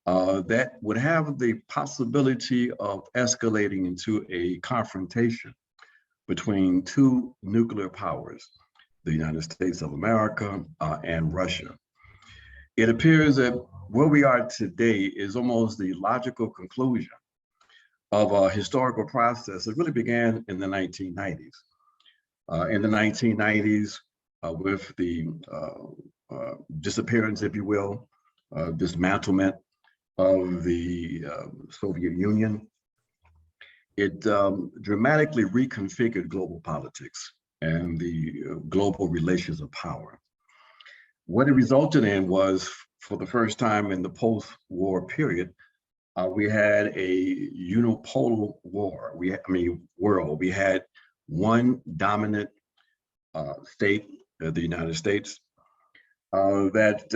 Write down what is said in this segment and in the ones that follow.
that would have the possibility of escalating into a confrontation between two nuclear powers, the United States of America and Russia. It appears that where we are today is almost the logical conclusion of a historical process that really began in the 1990s. In the 1990s, with the disappearance, if you will, dismantlement of the Soviet Union, it dramatically reconfigured global politics and the global relations of power. What it resulted in was, for the first time in the post-war period, we had a unipolar world. We had one dominant state, the United States, that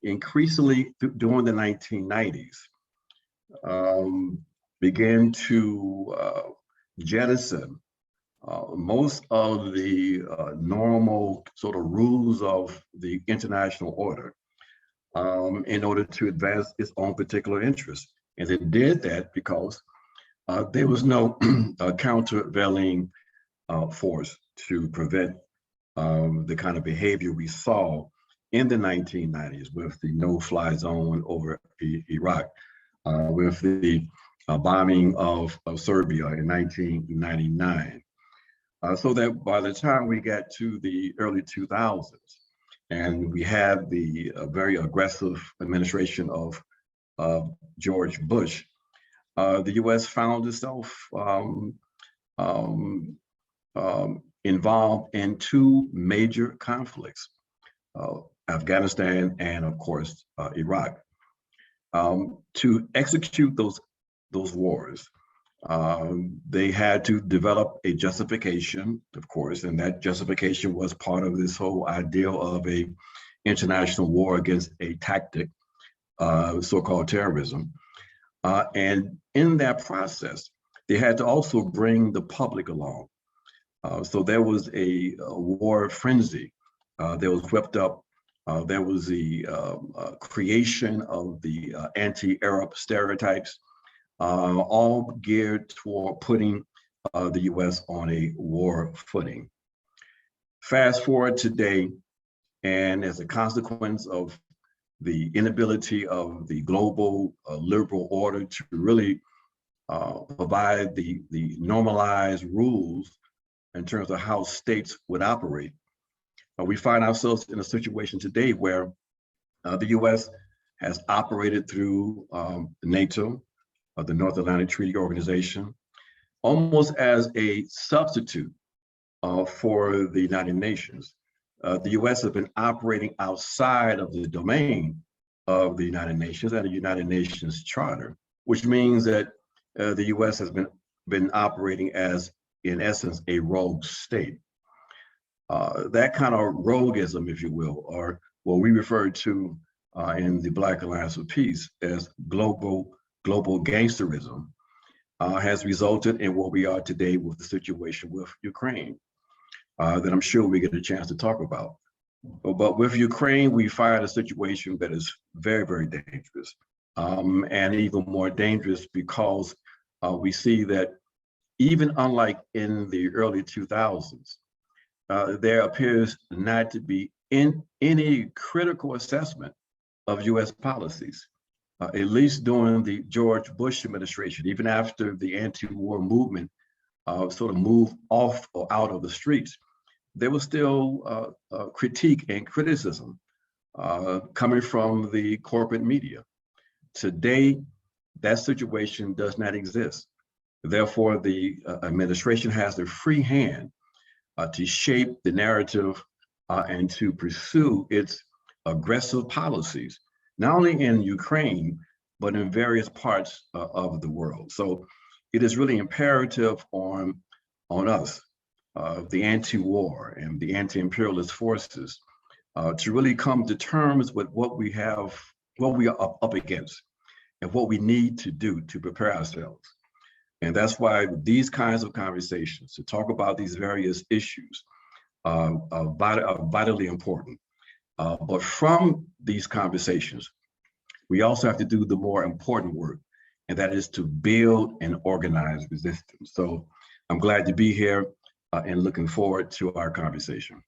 increasingly during the 1990s began to jettison most of the normal sort of rules of the international order in order to advance its own particular interests. And it did that because there was no countervailing force to prevent the kind of behavior we saw in the 1990s with the no-fly zone over Iraq, with the bombing of Serbia in 1999. So that by the time we got to the early 2000s, and we had the very aggressive administration of George Bush, the U.S. found itself involved in two major conflicts, Afghanistan and, of course, Iraq. To execute those wars, they had to develop a justification, of course, and that justification was part of this whole ideal of a international war against a tactic, so-called terrorism. And in that process, they had to also bring the public along. So there was a war frenzy that was whipped up. There was the creation of the anti-Arab stereotypes, all geared toward putting the U.S. on a war footing. Fast forward today, and as a consequence of the inability of the global liberal order to really provide the normalized rules in terms of how states would operate, we find ourselves in a situation today where the U.S. has operated through NATO, the North Atlantic Treaty Organization, almost as a substitute for the United Nations. The U.S. has been operating outside of the domain of the United Nations and the United Nations Charter, which means that the U.S. has been operating as, in essence, a rogue state. That kind of roguism, if you will, or what we refer to in the Black Alliance for Peace as global gangsterism, has resulted in what we are today with the situation with Ukraine, that I'm sure we get a chance to talk about. But with Ukraine, we find a situation that is very, very dangerous, and even more dangerous because we see that even unlike in the early 2000s, there appears not to be any critical assessment of U.S. policies, at least during the George Bush administration, even after the anti-war movement sort of moved off or out of the streets. There was still critique and criticism coming from the corporate media. Today, that situation does not exist. Therefore, the administration has the free hand to shape the narrative and to pursue its aggressive policies, not only in Ukraine, but in various parts of the world. So it is really imperative on us, the anti-war and the anti-imperialist forces, to really come to terms with what we are up against and what we need to do to prepare ourselves. And that's why these kinds of conversations, to talk about these various issues, are vitally important. But from these conversations, we also have to do the more important work, and that is to build and organize resistance. So I'm glad to be here and looking forward to our conversation.